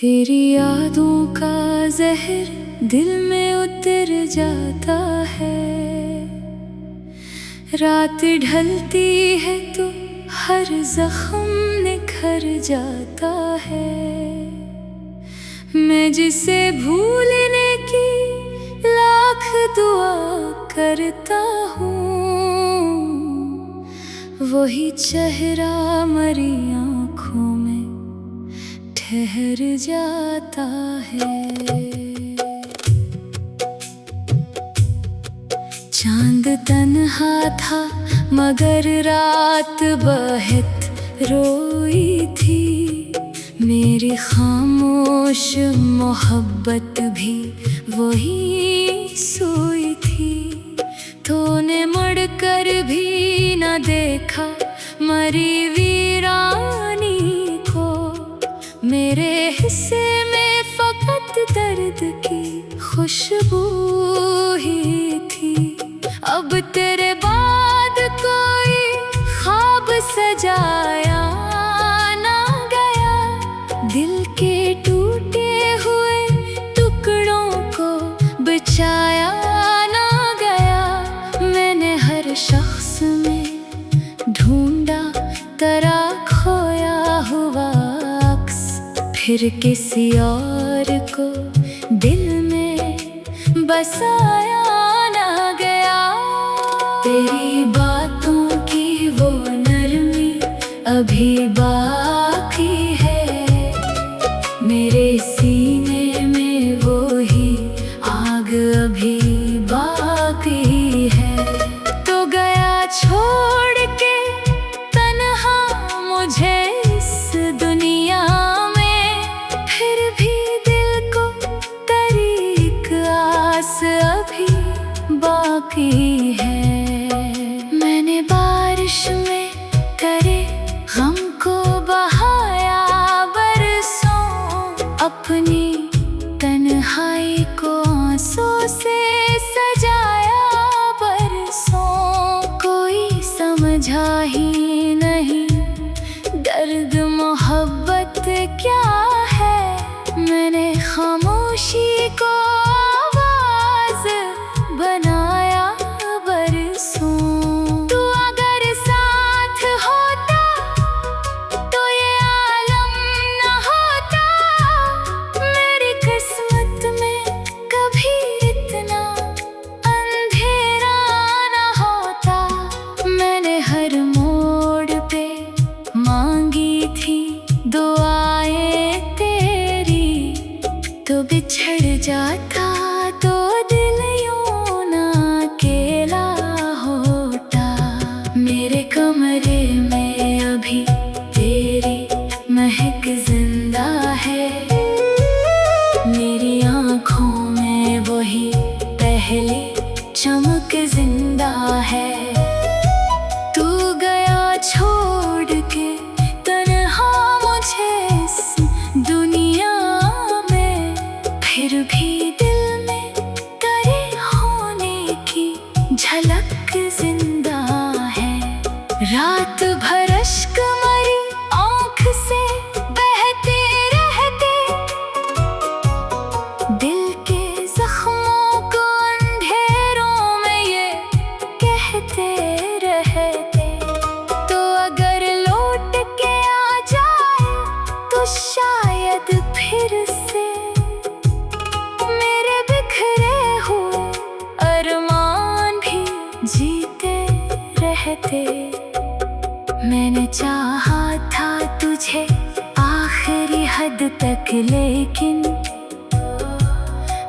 तेरी यादों का जहर दिल में उतर जाता है। रात ढलती है तो हर जख्म निखर जाता है। मैं जिसे भूलने की लाख दुआ करता हूँ, वही चेहरा मरी आँखों में ठहर जाता है। चांद तन्हा था मगर रात बहुत रोई थी। मेरी खामोश मोहब्बत भी वही सोई थी। तूने मुड़कर भी न देखा मरी वीरानी को। मेरे हिस्से में फकत दर्द की खुशबू ही थी। अब तेरे बाद कोई ख्वाब सजाया ना गया। दिल के टूटे हुए टुकड़ों को बचाया ना गया। मैंने हर शख्स में ढूंढा तेरा खोया हुआ अक्स, फिर किसी और को दिल में बसाया ना गया। तेरी बातों की वो नरमी अभी बाकी है। मेरे सीने में वो ही आग अभी बाकी है। तो गया छोड़ के तन्हा मुझे इस दुनिया में, फिर भी दिल को तेरी एक आस अभी बाकी है। मैंने बारिश में तेरे गम को बहाया बरसों, अपनी तन्हाई को आंसू से सजाया बरसों। कोई समझा ही नहीं दर्द मोहब्बत क्या है। मैंने खामोशी को आवाज बनाया बरसों। तू अगर साथ होता तो ये आलम न होता। मेरी किस्मत में कभी इतना अंधेरा न होता। मैंने हर मोड़ पे मांगी थी दुआएं तेरी। तो बिछड़ जाता तो दिल यूं ना अकेला होता। मेरे कमरे में अभी तेरी महक जिंदा है। मेरी आँखों में वही पहली चमक जिंदा है। तू गया छोड़ के तन्हा मुझे इस दुनिया में, फिर भी दिल में तेरे होने की झलक जिंदा है। रात भर अश्क मरी आँख से बहते रहते। दिल के जख्मों को अंधेरों में ये कहते रहते। तो अगर लौट के आ जाए तो शायद फिर से मेरे बिखरे हुए अरमान भी जीते रहते। मैंने चाहा था तुझे आखिरी हद तक, लेकिन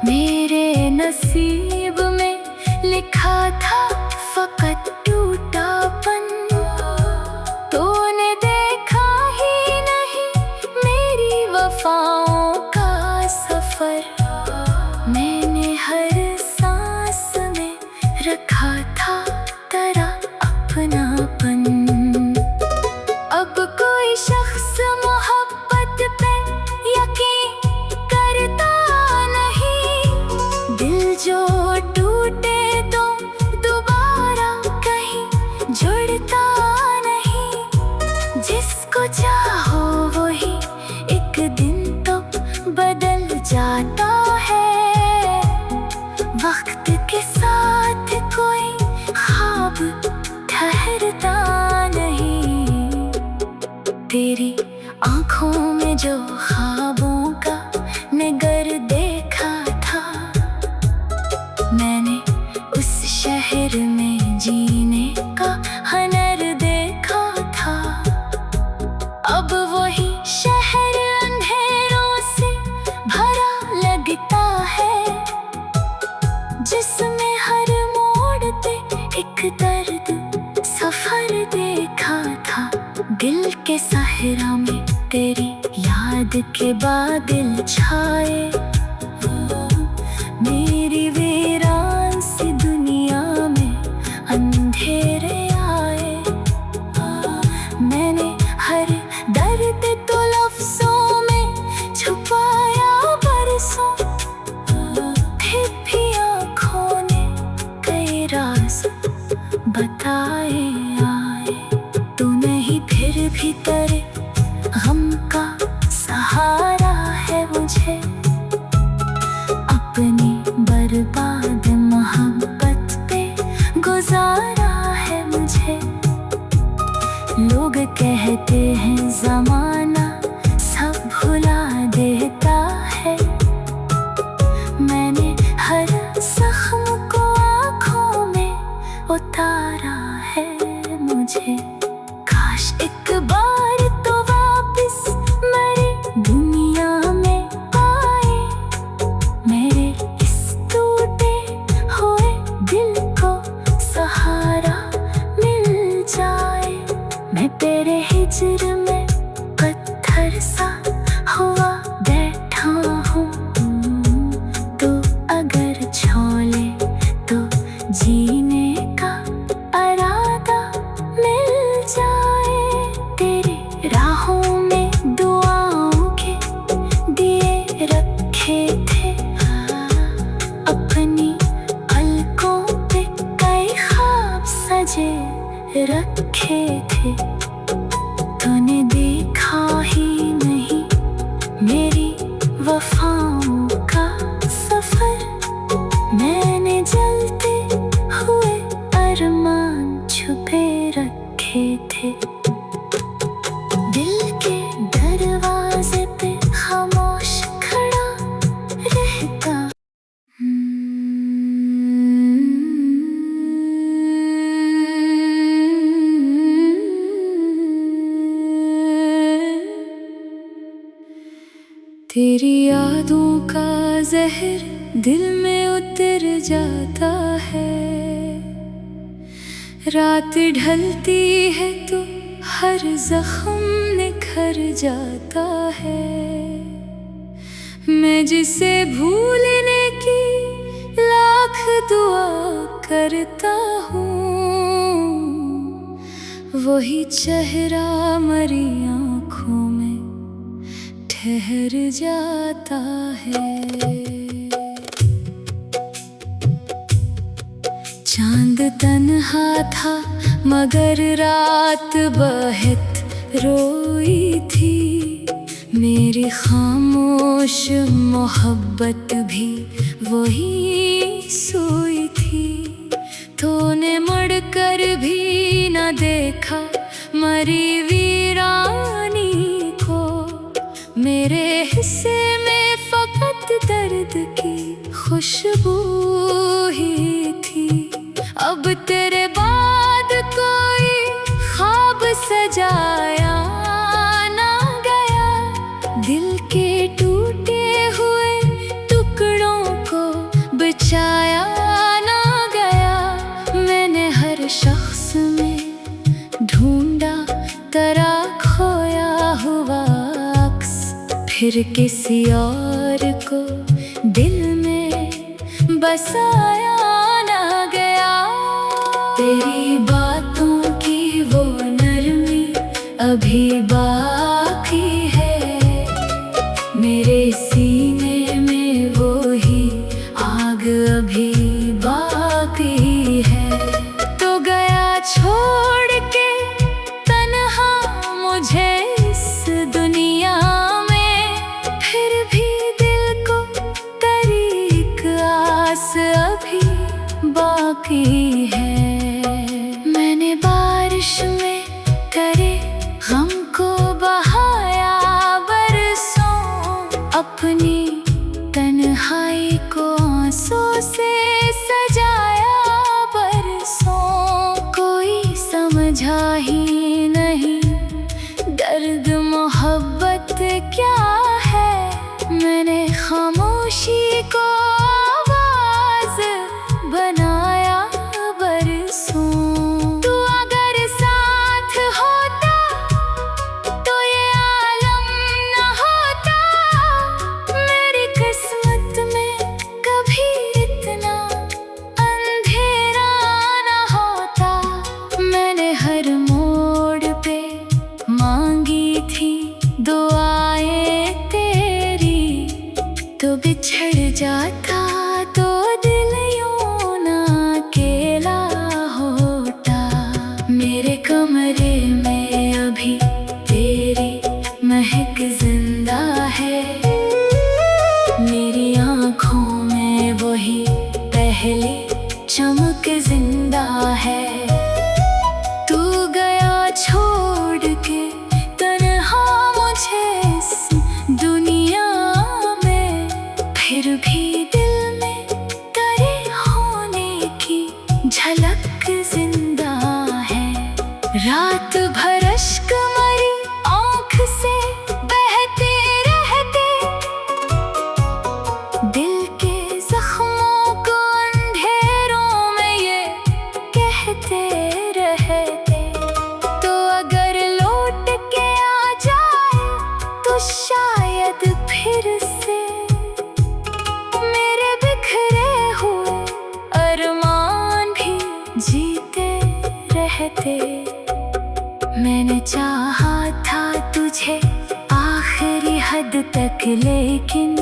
मेरे नसीब में लिखा था फकत टूटापन। तूने देखा ही नहीं मेरी वफाओं का सफर। मैंने हर सांस में रखा था तेरा अपनापन। अब कोई शख्स मोहब्बत पे यकीन करता नहीं। दिल जो टूटे तो दोबारा कहीं जुड़ता नहीं। जिसको चाहो वही एक दिन तो जो ख्वाबों का नगर देखा था, मैंने उस शहर में जीने का हनर देखा था। अब वही शहर अंधेरों से भरा लगता है, जिसमें हर मोड़ पे एक दर्द सफर देखा था। दिल के सहरा में तेरी याद के बादल छाए, मेरी वीरान सी दुनिया में अंधेरे आए। मैंने हर दर्द तो लफ्जों में छुपाया बरसों, फिर भी आँखों ने कई राज बताए आए। तू नहीं फिर भी तेरे गम का सहारा है मुझे, अपनी बर्बाद मोहब्बत पे गुजारा है मुझे। लोग कहते हैं ज़माना सब भुला देता है, मैंने हर जख्म को आँखों में उतारा है मुझे। काश एक बार तो वापस मेरी दुनिया में आए, मेरे इस टूटे हुए दिल को सहारा मिल जाए। मैं तेरे हिज्र में पत्थर सा हुआ बैठा हूँ, तू अगर छोले तो जीने का इरादा मिल जाए। तेरे राहों में दुआओं के दिए रखे थे, अपनी पलकों पे कई ख्वाब सजे रखे थे। तूने देखा ही नहीं मेरी वफाओं का सफर, मैंने जलते हुए अरमान छुपे रखे थे। दिल के दरवाजे पे खामोश खड़ा रहता। तेरी यादों का जहर दिल में उतर जाता है, रात ढलती है तो हर जख्म निखर जाता है। मैं जिसे भूलने की लाख दुआ करता हूँ, वही चेहरा मरी आँखों में ठहर जाता है। चांद तन्हा था मगर रात बहुत रोई थी, मेरी खामोश मोहब्बत भी वही सोई थी। तूने मुड़ कर भी न देखा मरी वीरानी को, मेरे हिस्से में फकत दर्द की खुशबू ही थी। अब तेरे बाद कोई ख्वाब सजाया ना गया, दिल के टूटे हुए टुकड़ों को बचाया ना गया। मैंने हर शख्स में ढूंढा तेरा खोया हुआ अक्स, फिर किसी और को दिल में बसाया ना गया। तेरी बातों की वो नरमी अभी बाकी है, मेरे सीने में वो ही आग अभी बाकी है। तो गया छोड़ के तन्हा मुझे इस दुनिया में, फिर भी दिल को तरीक आस अभी बाकी है। मैंने बारिश में तेरे गम को बहाया बरस कहते। मैंने चाहा था तुझे आखिरी हद तक, लेकिन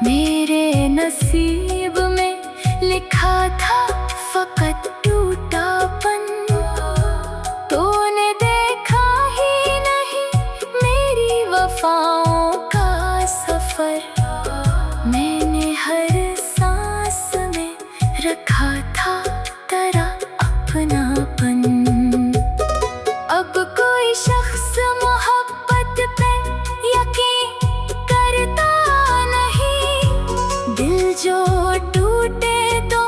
मेरे नसीब में लिखा था फकत टूटापन। तूने देखा ही नहीं मेरी वफाओं का सफर। मैंने हर सांस में रखा था तेरा अपनापन। अब कोई शख्स मोहब्बत पे यकीन करता नहीं। दिल जो टूटे तो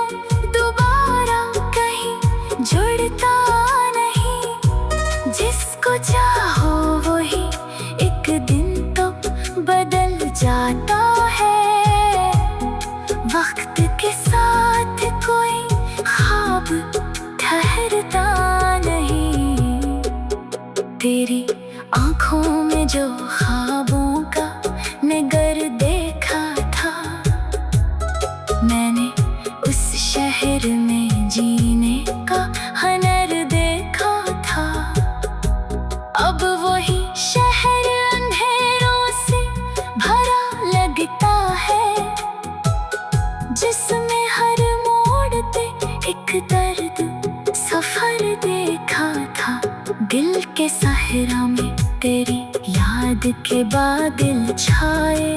दोबारा कहीं जुड़ता नहीं। जिसको चाहो वही एक दिन तो बदल जाता है। वक्त के साथ कोई ख्वाब ठहरता नहीं। तेरी आँखों में जो ख्वाबों का नगर देखा था, मैंने उस शहर में जीने का हनर देखा था। अब वही शहर अंधेरों से भरा लगता है, जिसमें हर मोड़ पे एक दर्द सफर देखा था। दिल के सहरा में तेरी याद के बादल छाए।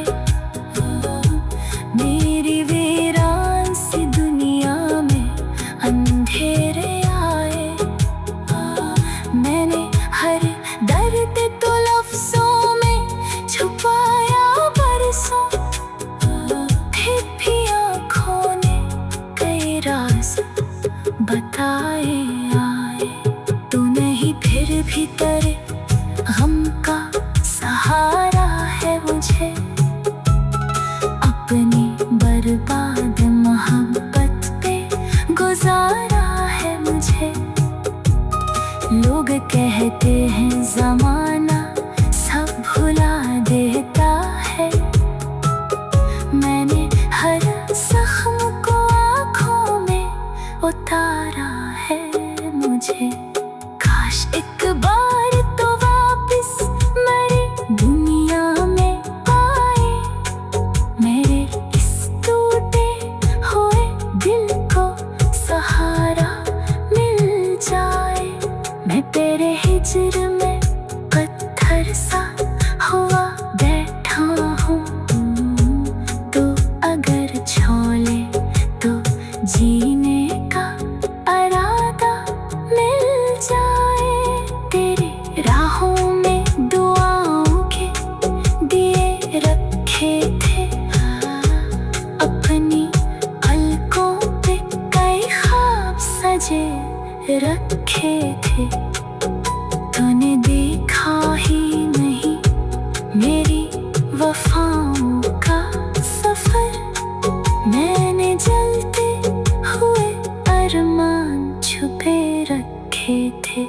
मेरी वीरान सी दुनिया में अंधेरे आए। मैंने हर दर्द तो लफ्जों में छुपाया बरसों, फिर भी आँखों ने कई राज बताए आए। तू नहीं फिर भी तेरे गम का सहारा है मुझे। अपनी बर्बाद मोहब्बत पे गुजारा है मुझे। लोग कहते हैं ज़माना सब भुला देता है। मैंने हर जख्म को आँखों में उतारा है मुझे। काश एक बार तो वापस मेरी दुनिया में आए। मेरे इस टूटे हुए दिल को सहारा मिल जाए। मैं तेरे हिज्र में पत्थर सा हुआ बैठा हूँ। तू अगर छोले तो जीने का इरादा मिल जाए। तेरे राहों में दुआओं के दिए रखे थे। अपनी पलकों पे कई ख्वाब सजे रखे थे। तूने देखा ही नहीं मेरी वफाओं का सफर। मैंने जलते हुए अरमान छुपे रखे थे।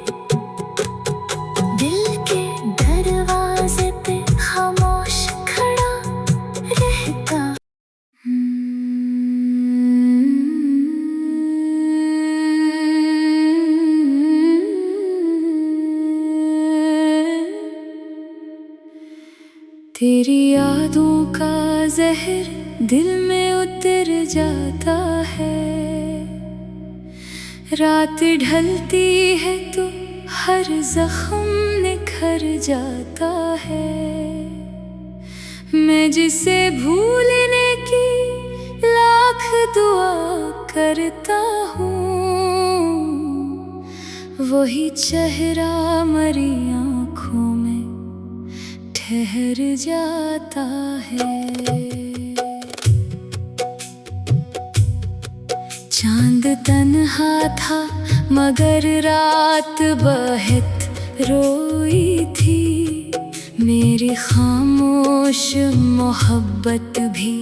दिल के दरवाजे पे खामोश खड़ा रहता। तेरी यादों का जहर दिल में उतर जाता है। रात ढलती है तो हर जख्म निखर जाता है। मैं जिसे भूलने की लाख दुआ करता हूँ, वही चेहरा मरी आँखों में ठहर जाता है। चांद तन्हा था मगर रात बहुत रोई थी। मेरी खामोश मोहब्बत भी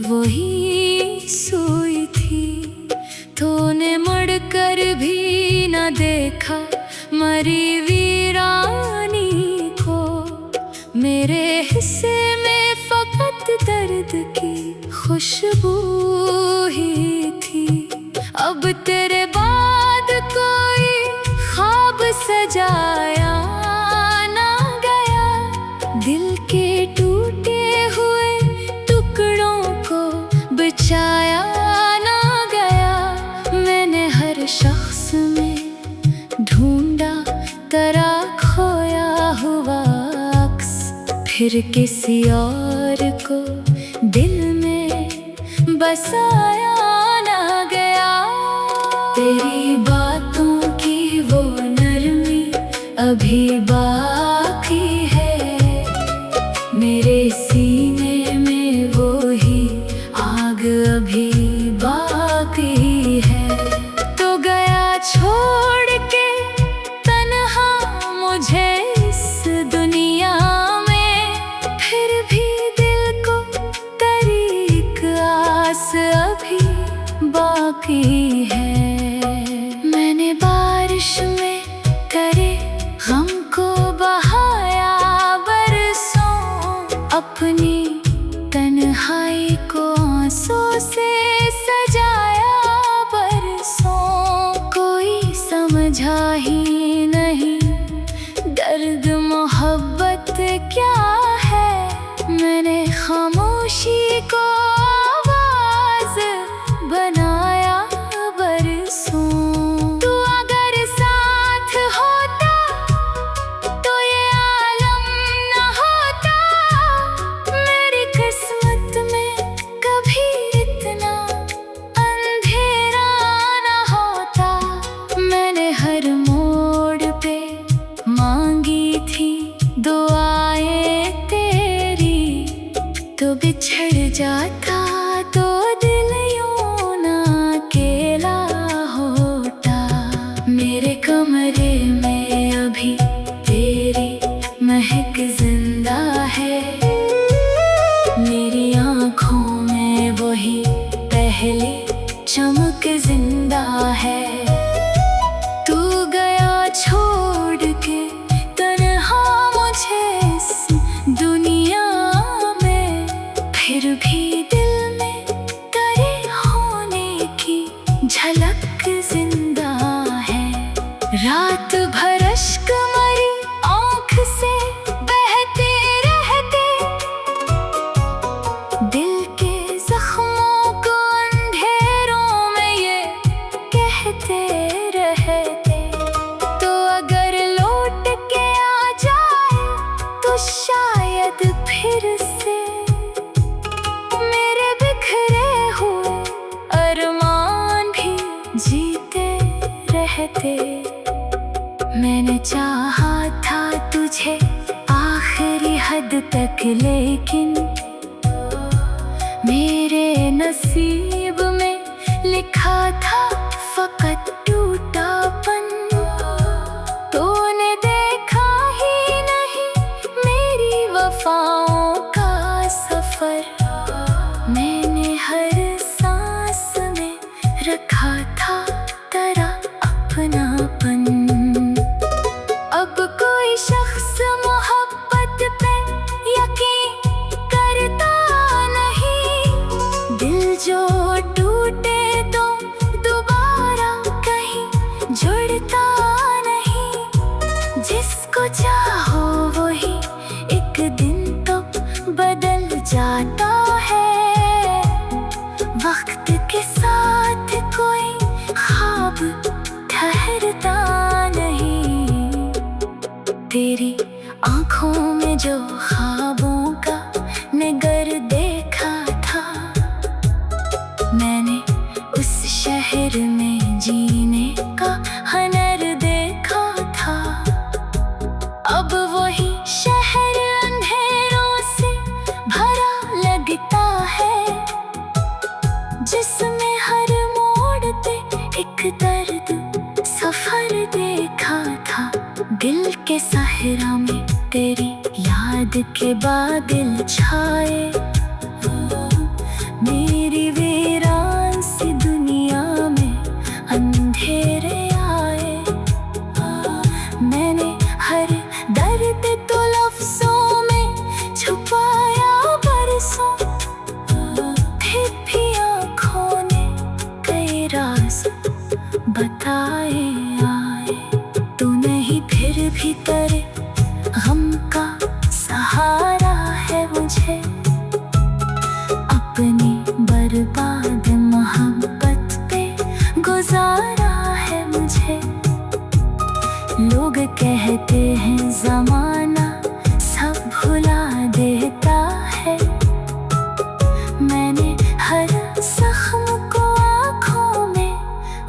वही सोई थी। तूने मुड़ कर भी न देखा मरी वीरानी को। मेरे हिस्से में फकत दर्द की खुशबू ही थी। अब तेरे बाद कोई फिर किसी और को दिल में बसाया ना गया। तेरी बातों की वो नरमी अभी बाकी है, मेरे सीने में वो ही आग अभी बाकी है। तो गया छोड़ के तन्हा मुझे इस दुनिया में, फिर भी दिल को तरीक आस अभी बाकी है। मैंने बारिश में करे गम को बहाया बरसों, अपनी तन्हाई को आंसू से सजाया बरसों। कोई समझा ही नहीं दर्द मोहब्बत क्या है, मैंने खामोशी को आवाज बनाया बरसों। तू अगर साथ होता तो ये आलम न होता, मेरी किस्मत में कभी इतना अंधेरा न होता। मैंने हर मोड़ पे मांगी थी दुआएं तेरी, तो बिछड़ जाता तो दिल यूं ना अकेला होता। मेरे कमरे में अभी तेरी महक जिंदा है, मेरी आँखों में वही पहली चमक जिंदा है। तू गया छोड़ के तन्हा मुझे इस दुनिया में, फिर भी दिल में तेरे होने की झलक जिंदा है। रात भर अश्क मरी आँख से बहते रहते, दिल के जख्मों को अंधेरों में ये कहते रहते। तो अगर लौट के आ जाए तो शायद फिर से मेरे बिखरे हुए अरमान भी जीते रहते। मैंने चाहा था तुझे आखिरी हद तक, लेकिन मेरे नसीब में लिखा था फकत टूटापन। तूने देखा ही नहीं मेरी वफाओं का सफर, मैंने हर सांस में रखा था तेरा अपनापन। अब कोई शख्स मोहब्बत पे यकीन करता नहीं, दिल जो टूटे तो दोबारा कहीं जुड़ता नहीं। जिसको चाहो वही एक दिन तो बदल जाता है, वक्त के साथ कोई ख्वाब ठहरता नहीं। तेरी आँखों में जो ख्वाबों का नगर देखा था, मैंने उस शहर में जीने का हनर देखा था। अब वही शहर अंधेरों से भरा लगता है, जिसमें हर मोड़ पे एक दर्द सफर देखा था। दिल के सहरा में तेरी याद के बादल छाए, मेरी वीरान सी दुनिया में अंधेरे आए। मैंने हर दर्द तो लफ्जों में छुपाया बरसों, फिर भी आँखों ने कई राज बताए आए। तू नहीं फिर भी तेरे गम का सहारा है मुझे, अपनी बर्बाद मोहब्बत पे गुजारा है मुझे। लोग कहते हैं जमाना सब भुला दे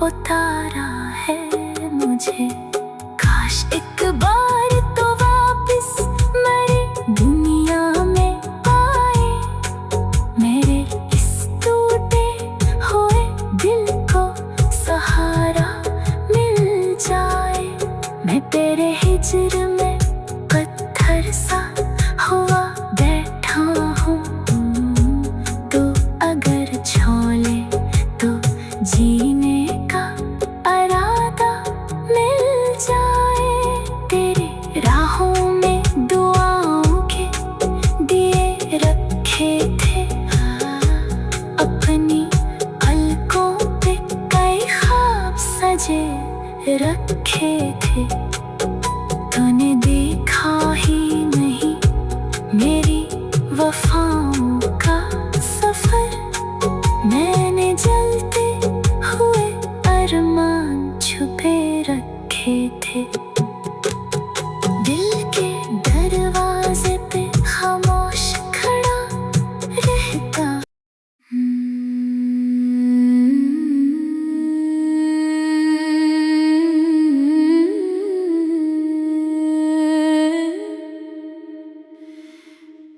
उतारा है मुझे। काश एक बार तो वापस मेरी दुनिया में आए, मेरे इस टूटे हुए दिल को सहारा मिल जाए। मैं तेरे हिज्र में पत्थर सा हुआ बैठा हूँ, तू अगर छोले तो जीने का इरादा मिल जाए। तेरे राहों में दुआओं के दिए रखे थे, अपनी पलकों पे कई ख्वाब सजे रखे थे। तूने देखा ही नहीं मेरी वफाओं का सफर, मैंने जलते हुए अरमान छुपे रखे थे। दिल के दरवाजे पे खामोश खड़ा रहता।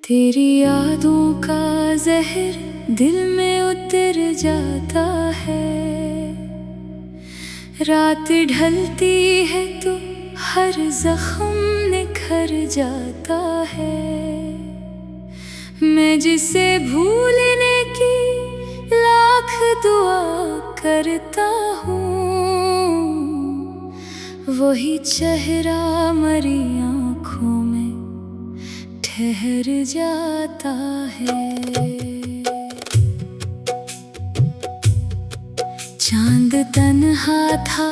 तेरी यादों का जहर दिल में उतर जाता है, रात ढलती है तो हर जख्म निखर जाता है। मैं जिसे भूलने की लाख दुआ करता हूँ, वही चेहरा मरी आँखों में ठहर जाता है। चांद तन्हा था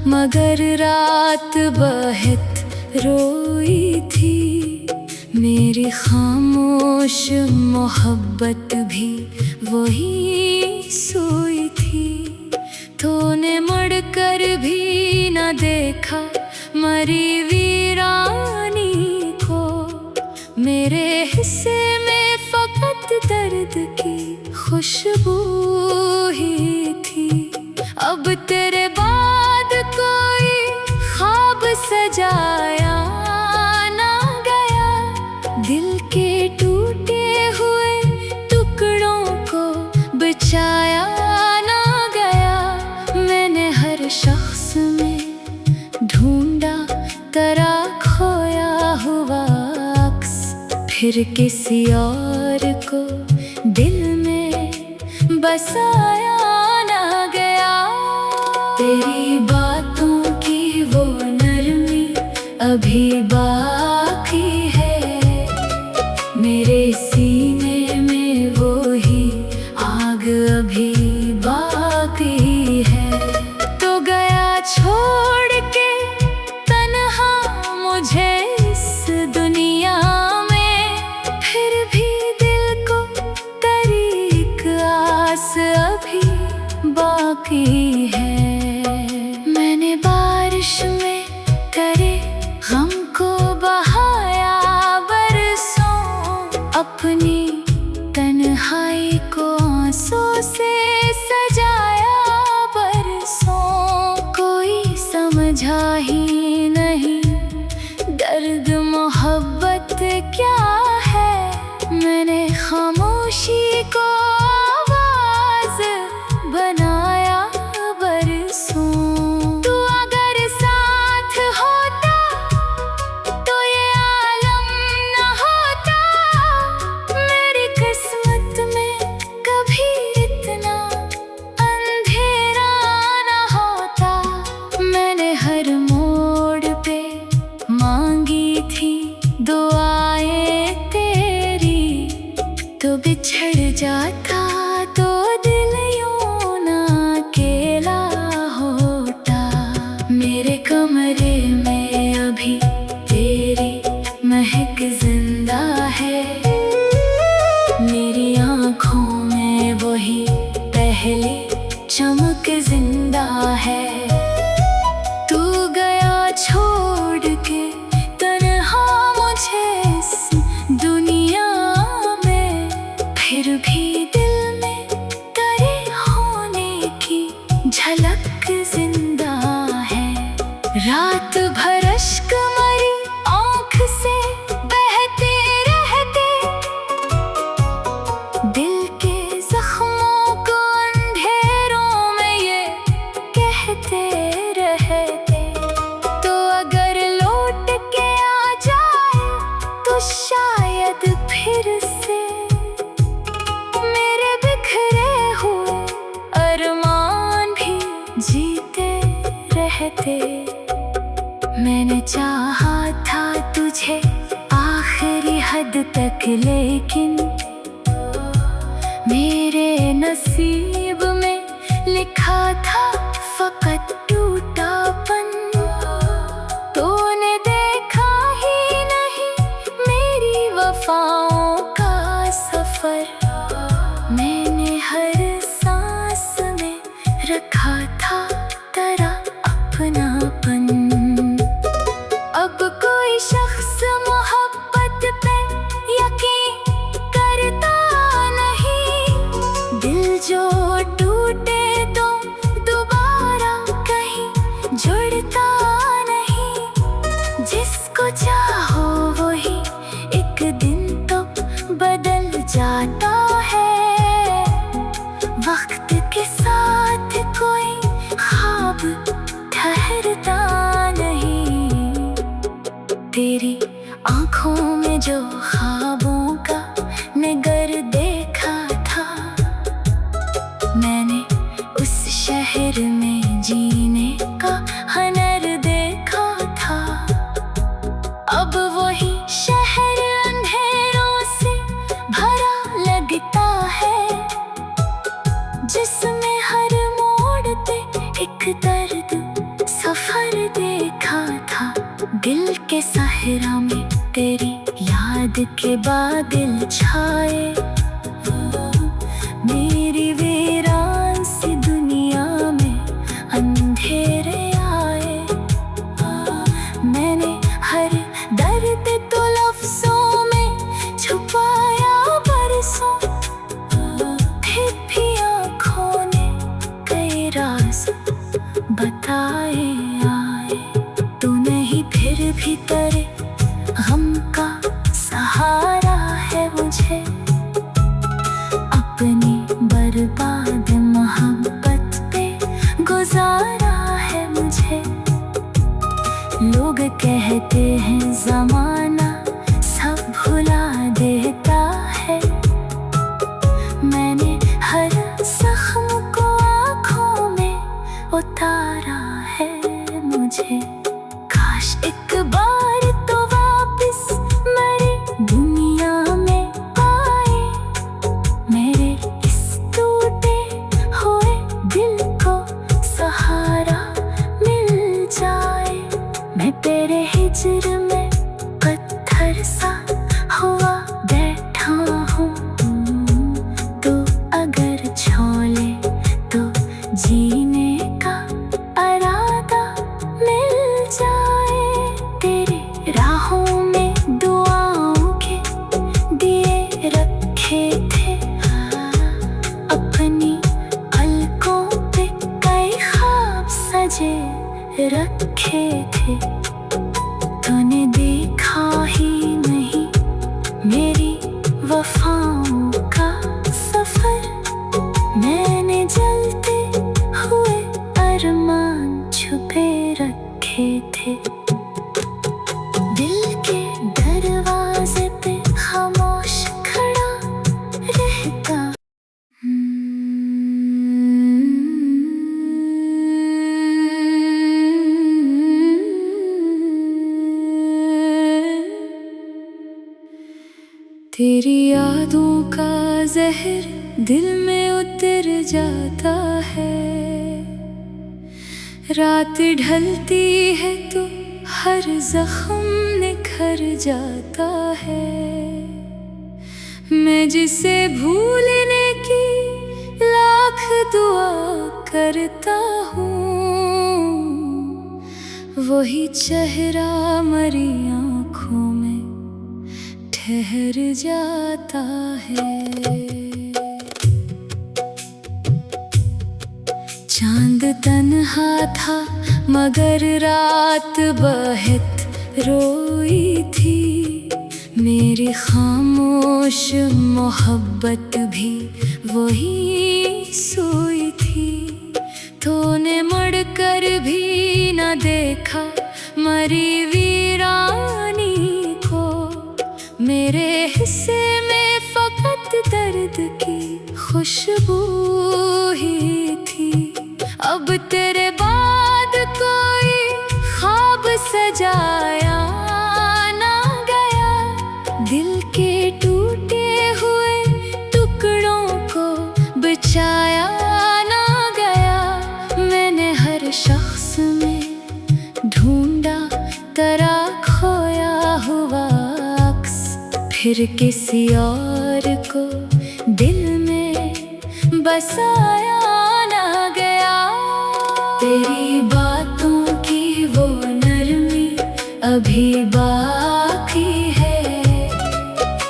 मगर रात बहुत रोई थी, मेरी खामोश मोहब्बत भी वही सोई थी। तूने मुड़कर भी न देखा मरी वीरानी को, मेरे हिस्से में फकत दर्द की खुशबू ही थी। अब तेरे बाद कोई ख्वाब सजाया ना गया, दिल के टूटे हुए टुकड़ों को बचाया ना गया। मैंने हर शख्स में ढूंढा तेरा खोया हुआ अक्स, फिर किसी और को दिल में बसाया ना गया। तेरी बातों की वो नरमी अभी बाकी है, मेरे सीने में वो ही आग अभी बाकी है। तो गया छोड़ के तन्हा मुझे इस दुनिया में, फिर भी दिल को तेरी एक आस अभी बाकी है। मैंने बारिश में तेरे गम को बहाया बरसों, अपनी तन्हाई को आंसू से सजाया बरसों। कोई समझा ही नहीं दर्द मोहब्बत क्या है, मैंने खामोशी को आवाज बनाया बरसों। तू अगर साथ होता तो ये आलम न होता, मेरी किस्मत में कभी इतना अंधेरा न होता। मैंने हर मोड़ पे मांगी थी दुआएं तेरी, तो बिछड़ जाता तो दिल यूं ना अकेला होता। मेरे कमरे में अभी तेरी महक जिंदा है, मेरी आँखों में वही पहली चमक जिंदा है। तू गया छोड़ के तन्हा मुझे इस दुनिया में, फिर भी दिल में तेरे होने की झलक कहते। मैंने चाहा था तुझे आखिरी हद तक, लेकिन मेरे नसीब में लिखा था फकत टूटापन। तूने देखा ही नहीं मेरी वफाओं का सफर, मैंने हर सांस में रखा था तेरा अपनापन। अब कोई शख्स मोहब्बत पे यकीन करता नहीं, दिल जो टूटे तो दोबारा कहीं जुड़ता नहीं। जिसको चाहो वही एक दिन तो बदल जाता है, वक्त के साथ कोई ख्वाब ठहरता नहीं। तेरी आँखों में जो ख्वाबों का नगर देखा था, मैंने उस शहर में जीने का हनर देखा था। अब वही शहर अंधेरों से भरा लगता है, जिसमें हर मोड़ पे एक दर्द सफर देखा था। दिल के सहरा में तेरी याद के बादल छाए, मेरी वीरान सी दुनिया में अंधेरे आए। मैंने हर दर्द तो लफ्जों में छुपाया बरसों, फिर भी आँखों ने कई राज बताए आए। तू नहीं फिर भी तेरे गम का सहारा है मुझे, अपनी बर्बाद मोहब्बत पे गुजारा है मुझे। लोग कहते हैं ज़माना सब भुला देता है, मैंने हर जख्म को आँखों में उतारा है मुझे। काश एक बार तो वापस मेरी दुनिया में आए, मेरे इस टूटे हुए दिल को सहारा मिल जाए। मैं तेरे हिज्र में पत्थर सा हुआ बैठा हूँ, तू अगर छोले तो जीने का इरादा मिल जाए। तेरे राहों में दुआओं के दिए रखे थे, अपनी पलकों पे कई ख्वाब सजे रखे थे। तूने देखा ही नहीं मेरी वफाओं का सफर, मैंने जलते हुए अरमान छुपे रखे थे। दिल के दरवाजे पे खामोश खड़ा रहता। तेरी यादों का जहर दिल में उतर जाता है, रात ढलती है तो हर जख्म निखर जाता है। मैं जिसे भूलने की लाख दुआ करता हूँ, वही चेहरा मरी आँखों में ठहर जाता है। चांद तन्हा था मगर रात बहुत रोई थी, मेरी खामोश मोहब्बत भी वही सोई थी। तूने मुड़कर भी न देखा मरी वीरानी को, मेरे हिस्से में फकत दर्द की खुशबू ही थी। अब तेरे बाद कोई फिर किसी और को दिल में बसाया ना गया। तेरी बातों की वो नरमी अभी बाकी है,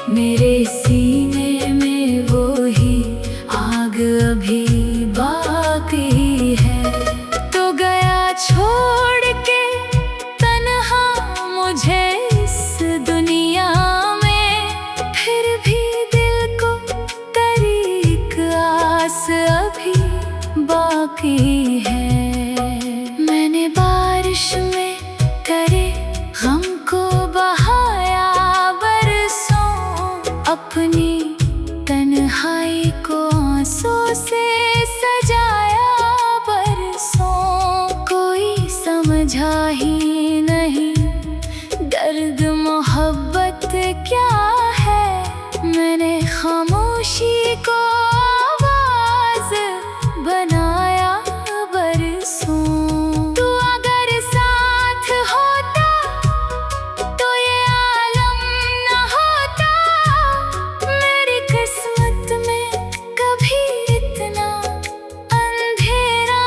मेरे सीने में वो ही आग अभी बाकी है। तो गया छोड़ के तन्हा मुझे इस दुनिया में, फिर भी दिल को तेरी एक आस अभी बाकी है। मैंने बारिश में तेरे गम को बहाया बरसों, अपनी तन्हाई को आंसू से सजाया बरसों। कोई समझा ही नहीं दर्द मोहब्बत क्या है, मैंने खामोशी को आवाज बनाया बरसों। तू अगर साथ होता तो ये आलम न होता, मेरी किस्मत में कभी इतना अंधेरा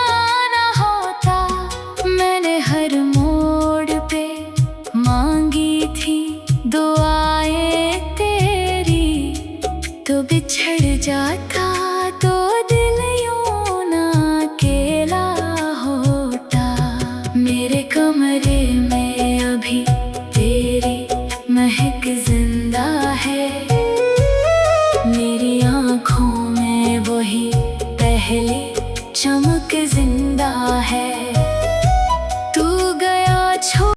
न होता। मैंने हर मोड़ पे मांगी थी दुआएं तेरी, तो बिछड़ जाता